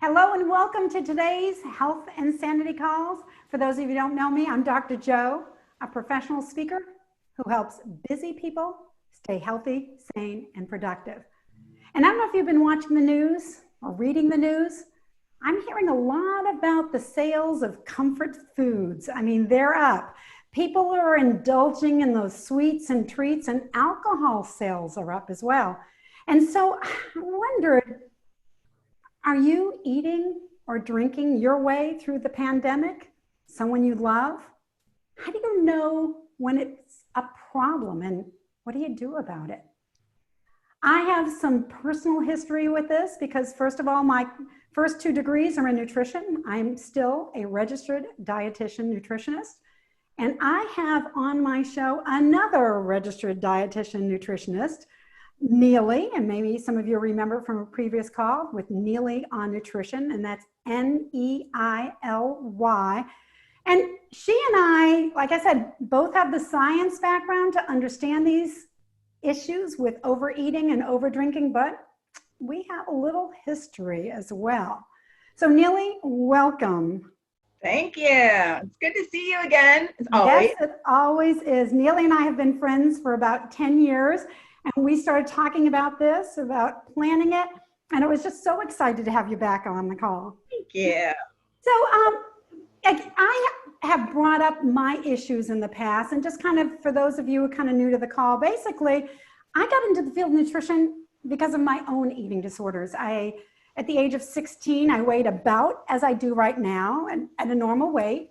Hello and welcome to today's Health and Sanity Calls. For those of you who don't know me, I'm Dr. Joe, a professional speaker who helps busy people stay healthy, sane, and productive. And I don't know if you've been watching the news or reading the news. I'm hearing a lot about the sales of comfort foods. I mean, they're up. People are indulging in those sweets and treats, and alcohol sales are up as well. And so I wondered, are you eating or drinking your way through the pandemic? Someone you love? How do you know when it's a problem and what do you do about it? I have some personal history with this because, first of all, my first 2 degrees are in nutrition. I'm still a registered dietitian nutritionist. And I have on my show another registered dietitian nutritionist, Neely, and maybe some of you remember from a previous call with Neely on Nutrition, and that's Neily. And she and I, like I said, both have the science background to understand these issues with overeating and overdrinking, but we have a little history as well. So Neely, welcome. Thank you. It's good to see you again, as always. Yes, it always is. Neely and I have been friends for about 10 years. And we started talking about this, about planning it, and I was just so excited to have you back on the call. Thank you. So I have brought up my issues in the past, and just kind of for those of you who are kind of new to the call, basically, I got into the field of nutrition because of my own eating disorders. At the age of 16, I weighed about as I do right now, and at a normal weight,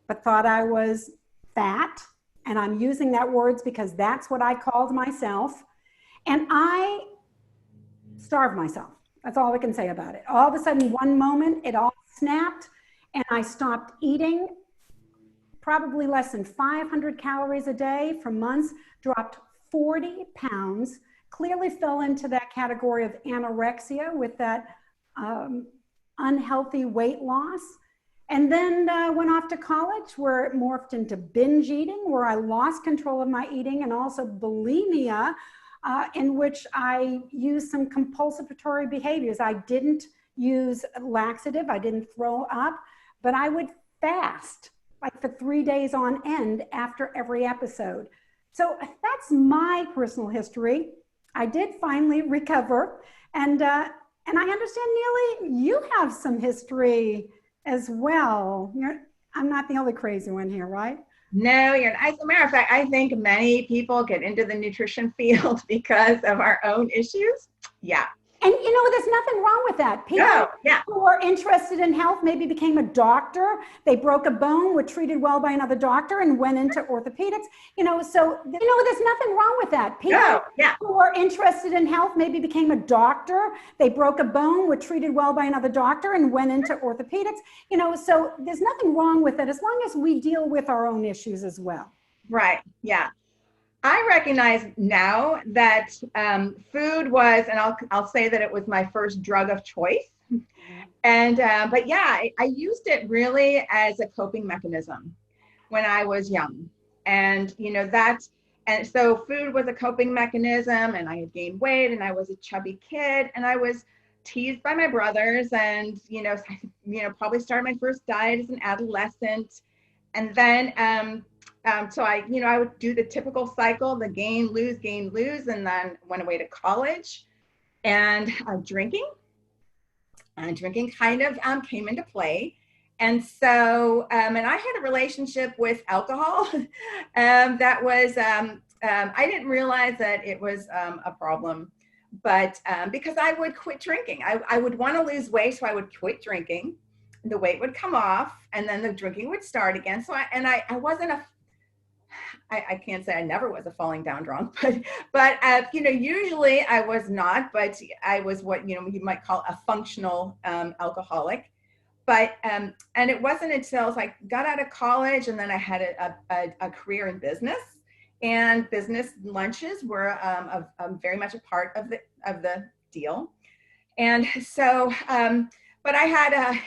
but thought I was fat, and I'm using that words because that's what I called myself. And I starved myself. That's all I can say about it. All of a sudden, one moment, it all snapped, and I stopped eating, probably less than 500 calories a day for months, dropped 40 pounds, clearly fell into that category of anorexia with that unhealthy weight loss. And then went off to college where it morphed into binge eating, where I lost control of my eating, and also bulimia, in which I used some compulsatory behaviors. I didn't use laxative, I didn't throw up, but I would fast like for 3 days on end after every episode. So that's my personal history. I did finally recover, and I understand, Neely, you have some history as well. I'm not the only crazy one here, right? No, as a matter of fact, I think many people get into the nutrition field because of our own issues. Yeah. And there's nothing wrong with that. People who are interested in health maybe became a doctor. They broke a bone, were treated well by another doctor, and went into orthopedics. So there's nothing wrong with that. People who are interested in health maybe became a doctor. They broke a bone, were treated well by another doctor, and went into orthopedics. So there's nothing wrong with it as long as we deal with our own issues as well. Right. Yeah. I recognize now that food was, and I'll say that it was my first drug of choice. And, but yeah, I used it really as a coping mechanism when I was young. And, and so food was a coping mechanism, and I had gained weight, and I was a chubby kid, and I was teased by my brothers, and, probably started my first diet as an adolescent. And then, so I would do the typical cycle, the gain, lose, and then went away to college, and drinking kind of came into play. And so, and I had a relationship with alcohol that was, I didn't realize that it was a problem, but because I would quit drinking. I would want to lose weight, so I would quit drinking. The weight would come off, and then the drinking would start again. So I wasn't I can't say I never was a falling down drunk, but usually I was not, but I was what, you might call a functional alcoholic. But, and it wasn't until I got out of college, and then I had a career in business, and business lunches were very much a part of the deal. And so, but I had,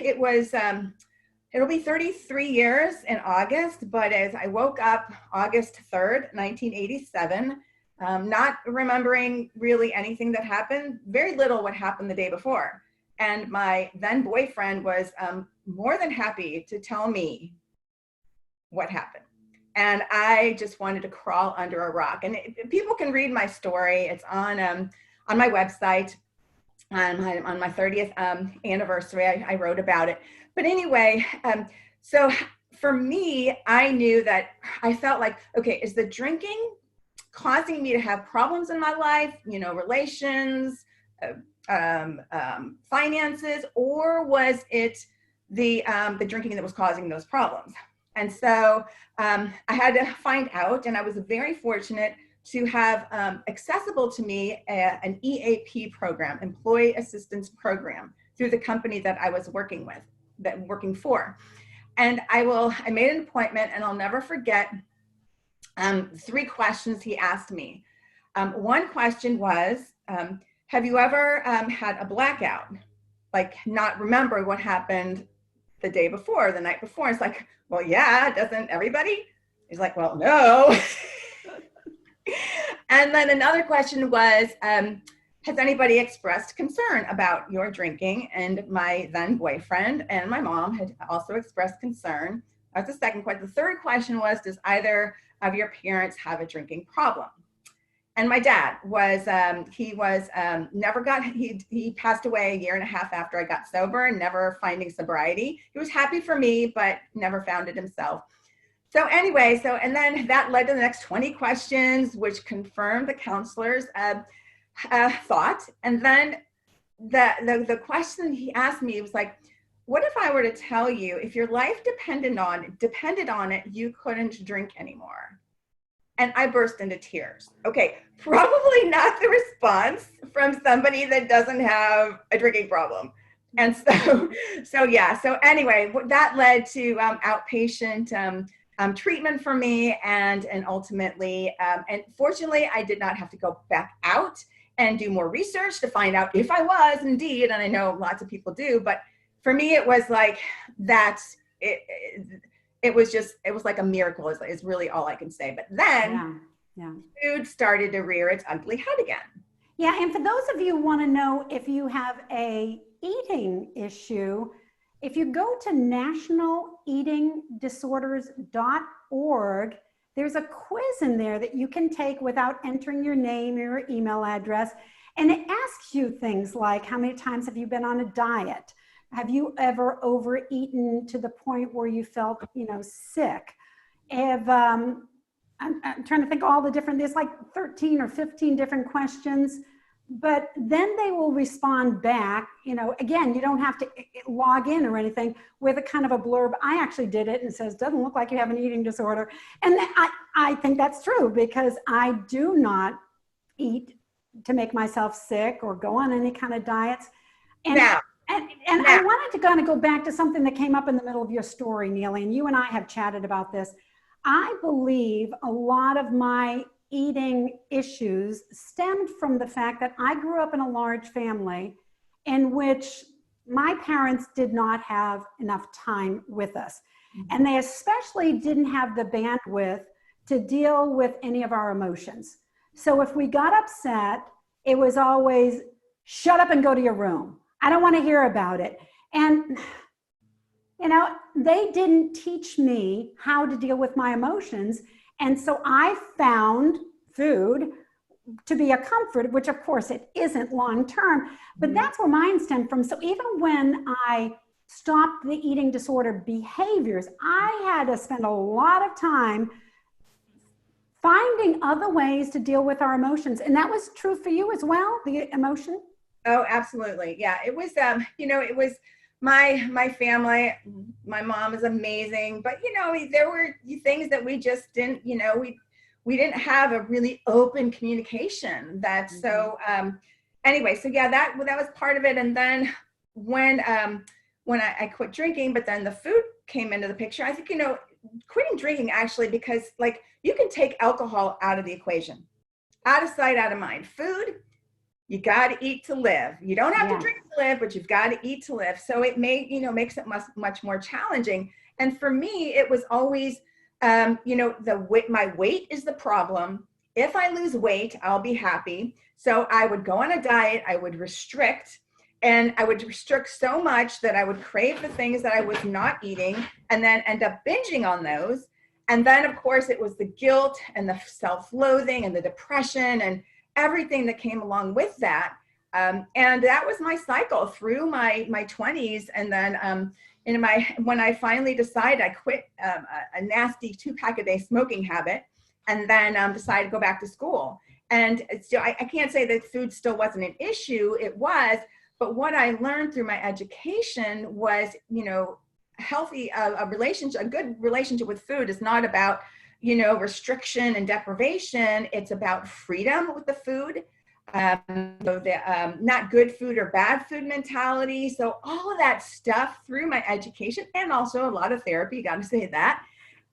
it'll be 33 years in August, but as I woke up August 3rd, 1987, not remembering really anything that happened, very little what happened the day before. And my then boyfriend was more than happy to tell me what happened. And I just wanted to crawl under a rock. And people can read my story. It's on my website. On my 30th anniversary, I wrote about it. But anyway, so for me, I knew that I felt like, okay, is the drinking causing me to have problems in my life, relations, finances, or was it the drinking that was causing those problems? And so I had to find out, and I was very fortunate to have accessible to me an EAP program, Employee Assistance Program, through the company that I was working for. And I made an appointment, and I'll never forget 3 questions he asked me. One question was, have you ever had a blackout? Like not remember what happened the day before, the night before? It's like, well, yeah, doesn't everybody? He's like, well, no. And then another question was, has anybody expressed concern about your drinking? And my then boyfriend and my mom had also expressed concern. That's the second question. The third question was, does either of your parents have a drinking problem? And my dad was, he passed away 1.5 years after I got sober, and never finding sobriety. He was happy for me, but never found it himself. So anyway, and then that led to the next 20 questions, which confirmed the counselor's thought. And then the question he asked me was like, what if I were to tell you, if your life depended on it, you couldn't drink anymore? And I burst into tears. Okay, probably not the response from somebody that doesn't have a drinking problem. And so anyway, that led to outpatient treatment for me, and ultimately, and fortunately, I did not have to go back out and do more research to find out if I was indeed, and I know lots of people do, but for me, it was like that. It was like a miracle is really all I can say. But then food started to rear its ugly head again. Yeah, and for those of you who want to know if you have a eating issue, if you go to nationaleatingdisorders.org, there's a quiz in there that you can take without entering your name or your email address. And it asks you things like, how many times have you been on a diet? Have you ever overeaten to the point where you felt, sick? I'm trying to think all the different, there's like 13 or 15 different questions, but then they will respond back. Again, you don't have to log in or anything, with a kind of a blurb. I actually did it, and it says, doesn't look like you have an eating disorder. And I think that's true, because I do not eat to make myself sick or go on any kind of diets. And I wanted to kind of go back to something that came up in the middle of your story, Neely, and you and I have chatted about this. I believe a lot of my eating issues stemmed from the fact that I grew up in a large family in which my parents did not have enough time with us. And they especially didn't have the bandwidth to deal with any of our emotions. So if we got upset, it was always, shut up and go to your room. I don't want to hear about it. And, they didn't teach me how to deal with my emotions. And so I found food to be a comfort, which of course it isn't long term, but that's where mine stemmed from. So even when I stopped the eating disorder behaviors, I had to spend a lot of time finding other ways to deal with our emotions. And that was true for you as well, the emotion? Oh, absolutely. Yeah. It was, it was my family. My mom is amazing, but there were things that we just didn't, we didn't have a really open communication anyway, so yeah, that was part of it. And then when I quit drinking, but then the food came into the picture, I think, quitting drinking actually, because like you can take alcohol out of the equation, out of sight, out of mind. Food, you got to eat to live. You don't have to drink to live, but you've got to eat to live. So it makes it much more challenging. And for me, it was always, my weight is the problem. If I lose weight, I'll be happy. So I would go on a diet, I would restrict, and I would restrict so much that I would crave the things that I was not eating and then end up binging on those. And then, of course, it was the guilt and the self-loathing and the depression and everything that came along with that. And that was my cycle through my 20s. And then when I finally decided, I quit a nasty 2-pack-a-day smoking habit, and then decided to go back to school. And still, I can't say that food still wasn't an issue. It was. But what I learned through my education was, healthy, a good relationship with food is not about, restriction and deprivation. It's about freedom with the food. Not good food or bad food mentality. So all of that stuff through my education, and also a lot of therapy, got to say that,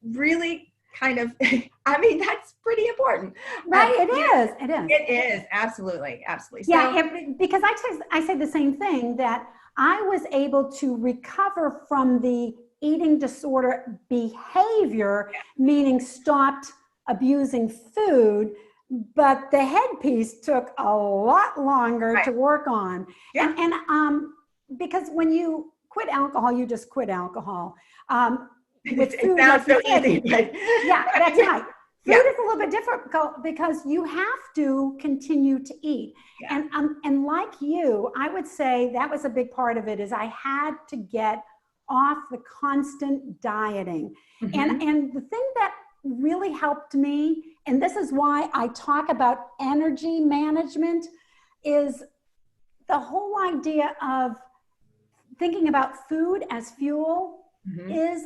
really kind of, that's pretty important. Right, it is. It is, absolutely. Yeah, because I say the same thing, that I was able to recover from the eating disorder behavior, meaning stopped abusing food, but the headpiece took a lot longer to work on. Yeah. And because when you quit alcohol, you just quit alcohol. With food, it sounds so easy. Yeah, that's right. Food is a little bit difficult because you have to continue to eat. Yeah. And like you, I would say that was a big part of it, is I had to get off the constant dieting. Mm-hmm. And the thing that really helped me, and this is why I talk about energy management, is the whole idea of thinking about food as fuel. Mm-hmm.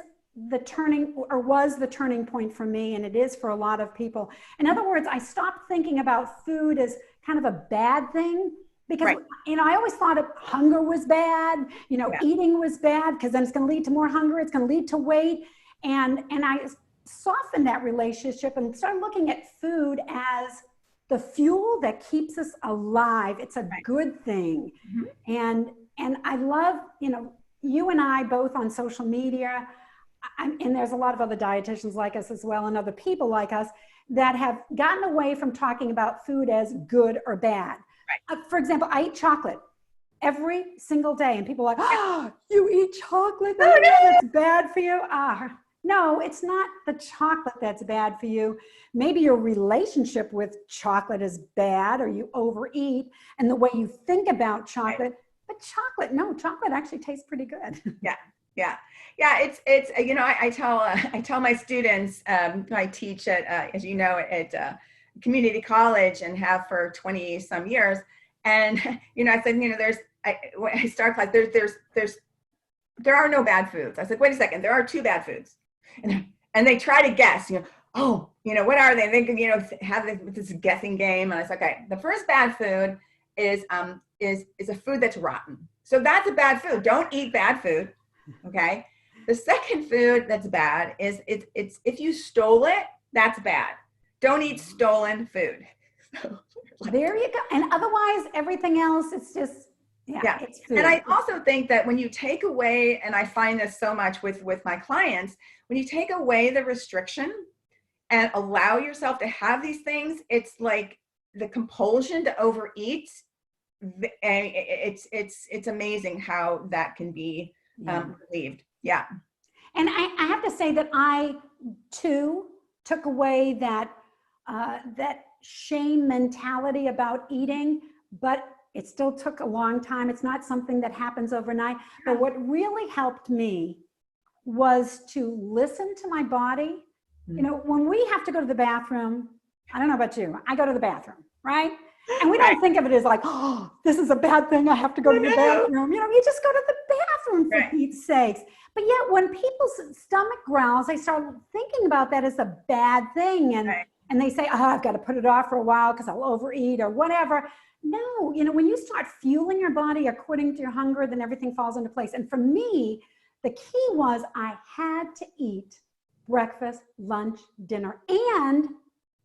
Was the turning point for me, and it is for a lot of people. In other words, I stopped thinking about food as kind of a bad thing, because I always thought hunger was bad, eating was bad, because then it's going to lead to more hunger, it's going to lead to weight, and I softened that relationship and started looking at food as the fuel that keeps us alive. It's a good thing. Mm-hmm. And I love, you and I both on social media, and there's a lot of other dietitians like us as well, and other people like us that have gotten away from talking about food as good or bad. Right. For example, I eat chocolate every single day, and people are like, "Oh, you eat chocolate? That's bad for you." No, it's not the chocolate that's bad for you. Maybe your relationship with chocolate is bad, or you overeat, and the way you think about chocolate. But chocolate actually tastes pretty good. Yeah. It's I tell my students, I teach at as you know at community college and have for 20 some years, and I said when I start class, there are no bad foods. I said, wait a second, there are 2 bad foods, and they try to guess, what are they? They have this guessing game, and I said, okay, the first bad food is a food that's rotten, so that's a bad food. Don't eat bad food. Okay. The second food that's bad is it's if you stole it, that's bad. Don't eat stolen food. So, there you go. And otherwise, everything else, it's just, it's food. And I also think that when you take away, and I find this so much with my clients, when you take away the restriction and allow yourself to have these things, it's like the compulsion to overeat. It's amazing how that can be relieved. Yeah. And I have to say that I too took away that shame mentality about eating, but it still took a long time. It's not something that happens overnight. But what really helped me was to listen to my body. Mm-hmm. When we have to go to the bathroom, I don't know about you, I go to the bathroom, right? And we don't think of it as like, oh, this is a bad thing, I have to go to the bathroom. You just go to the bathroom, for Pete's sakes. But yet when people's stomach growls, they start thinking about that as a bad thing. And they say, I've got to put it off for a while because I'll overeat or whatever. No, when you start fueling your body according to your hunger, then everything falls into place. And for me, the key was I had to eat breakfast, lunch, dinner, and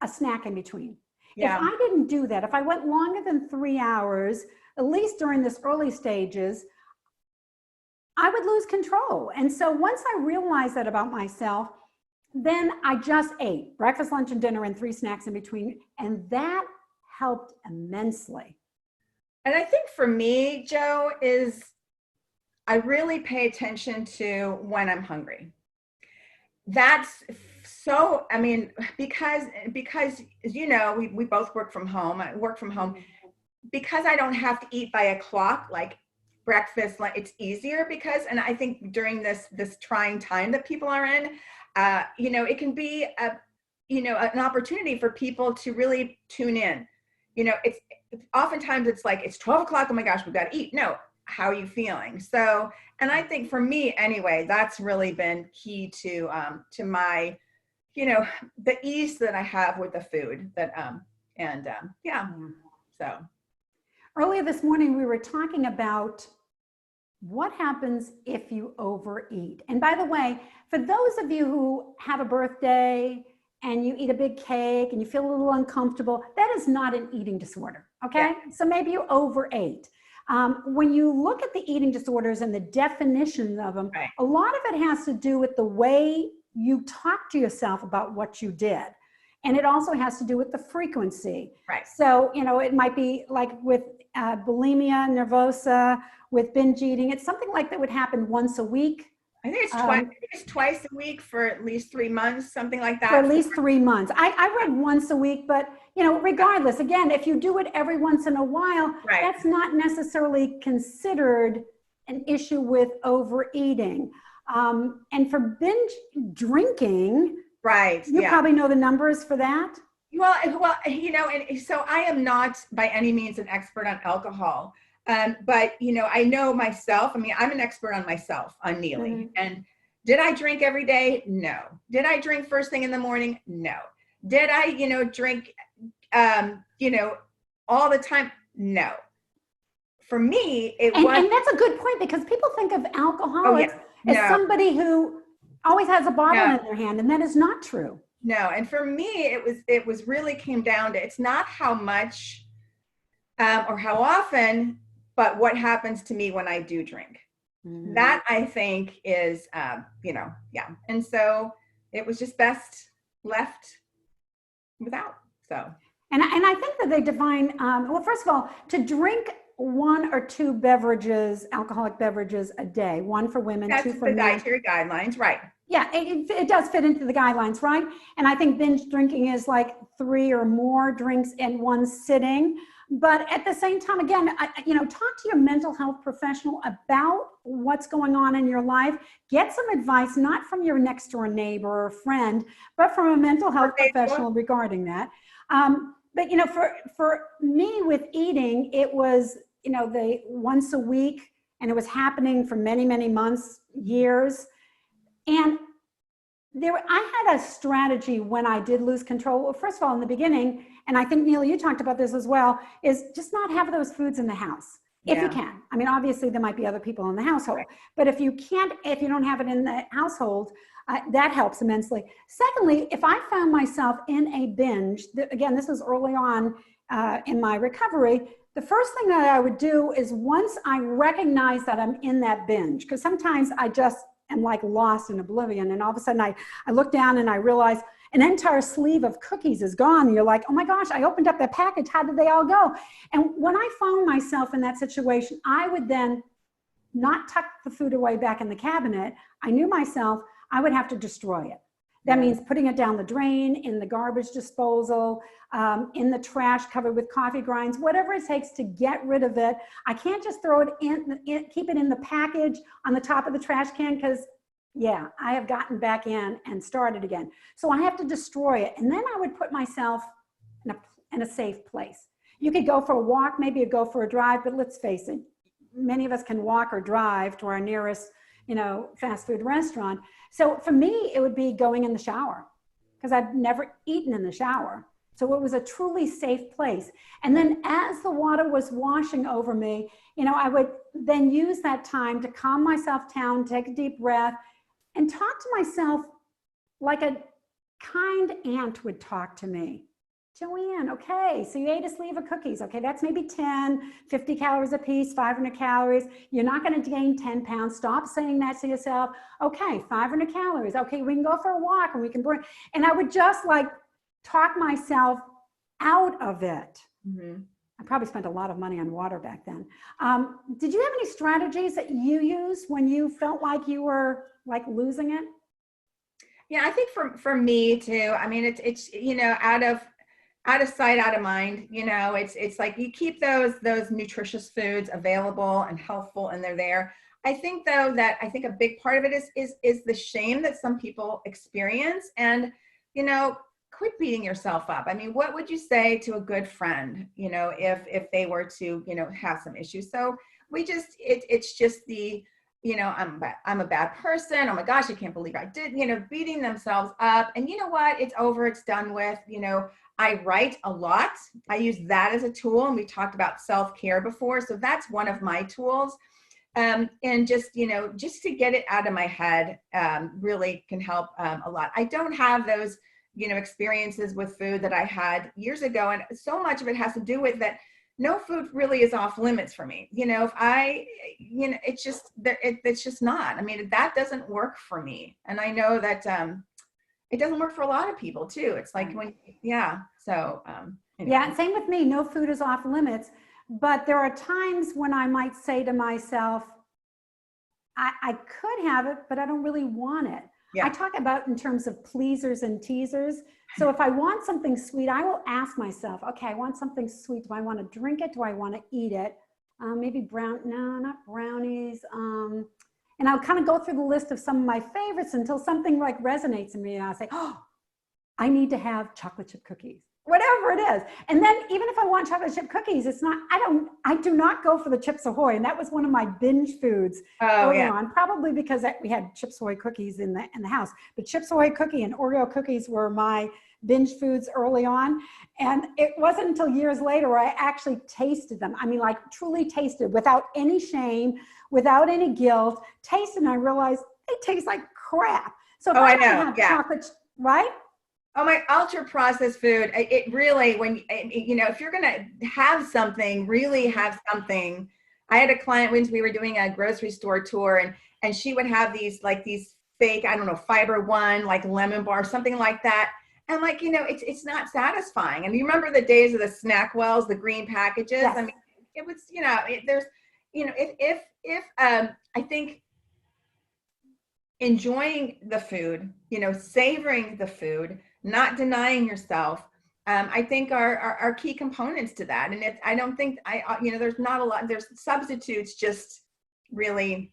a snack in between. Yeah. If I didn't do that, if I went longer than 3 hours, at least during this early stages, I would lose control. And so once I realized that about myself, then I just ate breakfast, lunch, and dinner and 3 snacks in between. And that helped immensely. And I think for me, Joe, is I really pay attention to when I'm hungry. That's so, I mean, because you know, we both work from home. I work from home because I don't have to eat by a clock like breakfast. Like it's easier because, and I think during this trying time that people are in, you know, it can be a, you know, an opportunity for people to really tune in. You know, it's oftentimes it's like it's 12 o'clock. Oh my gosh, we've got to eat. No, how are you feeling? So, and I think for me anyway, that's really been key to my, you know, the ease that I have with the food that yeah. So Earlier this morning, we were talking about what happens if you overeat. And by the way, for those of you who have a birthday and you eat a big cake and you feel a little uncomfortable, that is not an eating disorder, okay? yeah. So maybe you overate. When you look at the eating disorders and the definitions of them, Right. a lot of it has to do with the way you talk to yourself about what you did. And it also has to do with the frequency. Right. So, you know, it might be like with bulimia nervosa, with binge eating. It's something like that would happen once a week. I think it's twice a week for at least 3 months, something like that. For at least 3 months. I read once a week, but you know, regardless, again, if you do it every once in a while, Right. that's not necessarily considered an issue with overeating. And for binge drinking, Right. you yeah. probably know the numbers for that. Well, you know, and so I am not by any means an expert on alcohol. But you know, I know myself. I mean, I'm an expert on myself, on kneeling. Mm-hmm. And did I drink every day? No. Did I drink first thing in the morning? No. Did I, you know, drink, you know, all the time? No. For me, and that's a good point because people think of alcoholics as somebody who always has a bottle in their hand, and that is not true. No, and for me, it was really came down to it's not how much or how often, but what happens to me when I do drink. Mm-hmm. That I think is, you know, yeah. And so it was just best left without. So. And I think that they define, well, first of all, to drink 1 or 2 beverages, alcoholic beverages a day, 1 for women, That's 2 for men. That's the dietary guidelines, right? Yeah, it does fit into the guidelines, right? And I think binge drinking is like 3 or more drinks in one sitting. But at the same time, again, you know, talk to your mental health professional about what's going on in your life. Get some advice, not from your next door neighbor or friend, but from a mental health professional regarding that. But, you know, for me with eating, it was, you know, the once a week, and it was happening for many, many months, years. And I had a strategy when I did lose control. Well, first of all, in the beginning, and I think, Neil, you talked about this as well, is just not have those foods in the house if you can. I mean, obviously there might be other people in the household, right. But if you can't, if you don't have it in the household, that helps immensely. Secondly, if I found myself in a binge, again, this was early on in my recovery, the first thing that I would do is once I recognize that I'm in that binge, because sometimes I just am like lost in oblivion. And all of a sudden I look down and I realize an entire sleeve of cookies is gone. And you're like, oh my gosh, I opened up that package. How did they all go? And when I found myself in that situation, I would then not tuck the food away back in the cabinet. I knew myself, I would have to destroy it. That means putting it down the drain, in the garbage disposal, in the trash covered with coffee grinds, whatever it takes to get rid of it. I can't just throw it in, keep it in the package on the top of the trash can because, yeah, I have gotten back in and started again. So I have to destroy it. And then I would put myself in a safe place. You could go for a walk, maybe you'd go for a drive, but let's face it, many of us can walk or drive to our nearest, you know, fast food restaurant. So for me, it would be going in the shower because I've never eaten in the shower. So it was a truly safe place. And then as the water was washing over me, you know, I would then use that time to calm myself down, take a deep breath, and talk to myself like a kind aunt would talk to me. Joanne, okay, so you ate a sleeve of cookies. Okay, that's maybe 10, 50 calories a piece, 500 calories. You're not going to gain 10 pounds. Stop saying that to yourself. Okay, 500 calories. Okay, we can go for a walk and we can bring, and I would just like talk myself out of it. Mm-hmm. I probably spent a lot of money on water back then. Did you have any strategies that you used when you felt like you were like losing it? Yeah, I think for me too. I mean, it's out of sight, out of mind. It's like you keep those nutritious foods available and healthful, and they're there. I think though that I think a big part of it is the shame that some people experience, and quit beating yourself up. I mean, what would you say to a good friend, if they were to, have some issues? So it's just the, I'm a bad person. Oh my gosh, I can't believe I did, beating themselves up. And you know what? It's over. It's done with. I write a lot. I use that as a tool. And we talked about self-care before. So that's one of my tools. And just to get it out of my head really can help a lot. I don't have those, experiences with food that I had years ago. And so much of it has to do with that. No food really is off limits for me. If I, it's just not. I mean, that doesn't work for me. And I know that it doesn't work for a lot of people too. It's like yeah. So, anyway. Yeah, same with me. No food is off limits. But there are times when I might say to myself, I could have it, but I don't really want it. Yeah. I talk about in terms of pleasers and teasers. So if I want something sweet, I will ask myself, okay, I want something sweet. Do I want to drink it? Do I want to eat it? Maybe no, not brownies. And I'll kind of go through the list of some of my favorites until something like resonates in me. And I'll say, oh, I need to have chocolate chip cookies, whatever it is. And then even if I want chocolate chip cookies, I do not go for the Chips Ahoy. And that was one of my binge foods early on, probably because we had Chips Ahoy cookies in the house. But Chips Ahoy cookie and Oreo cookies were my binge foods early on. And it wasn't until years later where I actually tasted them. I mean, like truly tasted without any shame, without any guilt, tasted, and I realized they taste like crap. So if I don't have chocolate, right? Oh, my ultra processed food, it really, if you're going to have something, really have something. I had a client once, we were doing a grocery store tour, and she would have these fake, I don't know, Fiber One, like lemon bar, something like that. And it's not satisfying. And you remember the days of the snack wells, the green packages? Yes. I mean, it was, I think enjoying the food, savoring the food, not denying yourself, I think are key components to that. And I don't think there's not a lot, there's substitutes just really,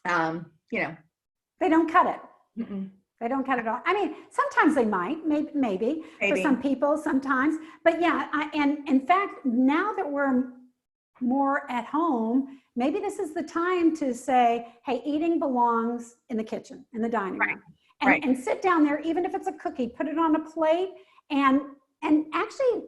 they don't cut it. Mm-mm. They don't cut it off. I mean, sometimes they might, maybe for some people, sometimes. But yeah, and in fact, now that we're more at home, maybe this is the time to say, hey, eating belongs in the kitchen, in the dining room. And sit down there, even if it's a cookie, put it on a plate and actually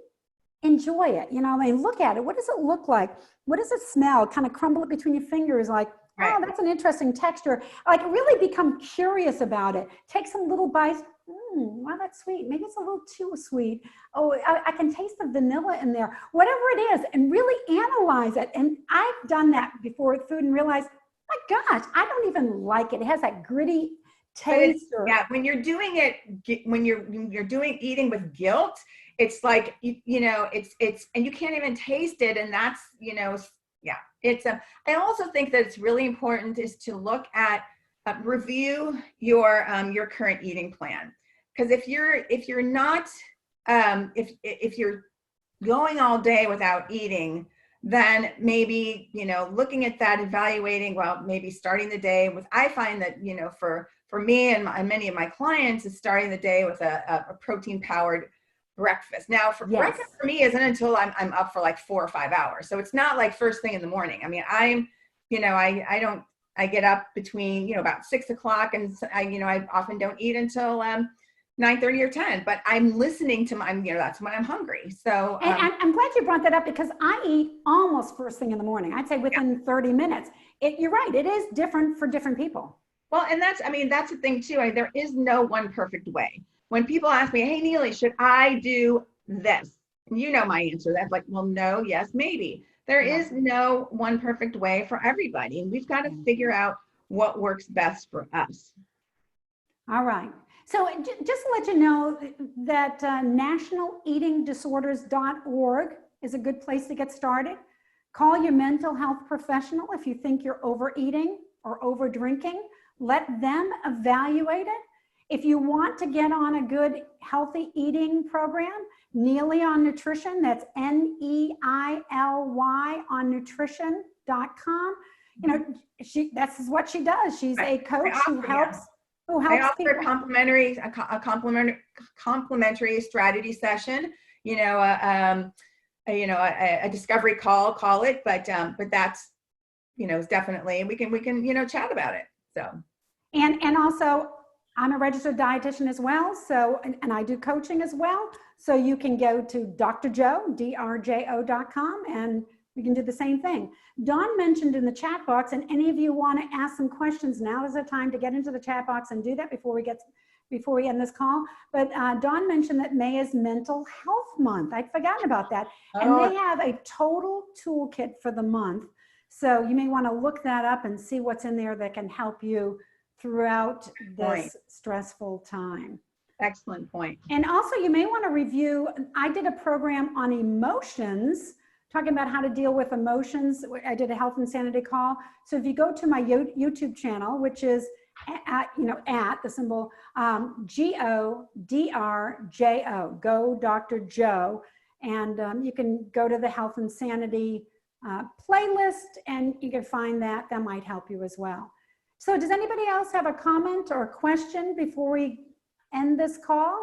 enjoy it. I mean, look at it. What does it look like? What does it smell? Kind of crumble it between your fingers like, oh, that's an interesting texture. Like really become curious about it. Take some little bites. Wow, that's sweet. Maybe it's a little too sweet. Oh, I can taste the vanilla in there. Whatever it is, and really analyze it. And I've done that before with food and realized, my gosh, I don't even like it. It has that gritty taste. When you're doing it, when you're doing eating with guilt, it's like, it's, and you can't even taste it. And that's, I also think that it's really important is to look at, review your current eating plan. Because if you're not, if you're going all day without eating, then maybe, looking at that, evaluating, well, maybe starting the day with, I find that, for me and many of my clients is starting the day with a protein powered breakfast. Now breakfast for me isn't until I'm up for like 4 or 5 hours. So it's not like first thing in the morning. I mean, I get up between, about 6 o'clock and I often don't eat until 9:30 or 10, but I'm listening to that's when I'm hungry. So and I'm glad you brought that up because I eat almost first thing in the morning. I'd say within 30 minutes. You're right. It is different for different people. Well, and that's the thing too. There is no one perfect way. When people ask me, hey, Neely, should I do this? And my answer, that's like, well, no, yes, maybe. There is no one perfect way for everybody. And we've got to figure out what works best for us. All right. So just to let you know that nationaleatingdisorders.org is a good place to get started. Call your mental health professional if you think you're overeating or over drinking. Let them evaluate it. If you want to get on a good healthy eating program, Neely on Nutrition, that's Neily on nutrition.com. You know, that's what she does. She's a coach who helps I offer people. a complimentary strategy session, a discovery call it, but that's, definitely, we can chat about it. So, and also I'm a registered dietitian as well. So, and I do coaching as well. So you can go to drjo.com and we can do the same thing. Dawn mentioned in the chat box, and any of you want to ask some questions, now is the time to get into the chat box and do that before we end this call. But Dawn mentioned that May is Mental Health Month. I'd forgotten about that. And they have a total toolkit for the month. So you may want to look that up and see what's in there that can help you throughout this stressful time. Excellent point. And also you may want to review, I did a program on emotions, talking about how to deal with emotions. I did a health and sanity call. So if you go to my YouTube channel, which is at the symbol GODRJO, Go Dr. Joe, and you can go to the health and sanity playlist and you can find that. That might help you as well. So does anybody else have a comment or a question before we end this call?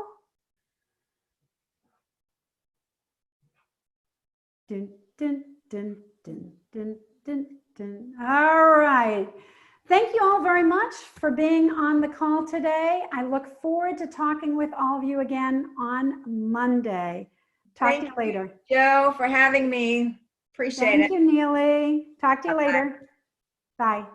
Dun, dun, dun, dun, dun, dun, dun. All right. Thank you all very much for being on the call today. I look forward to talking with all of you again on Monday. Talk to you later. Thank you, Joe, for having me. Appreciate it. Thank you, Neely. Talk to you later. Bye.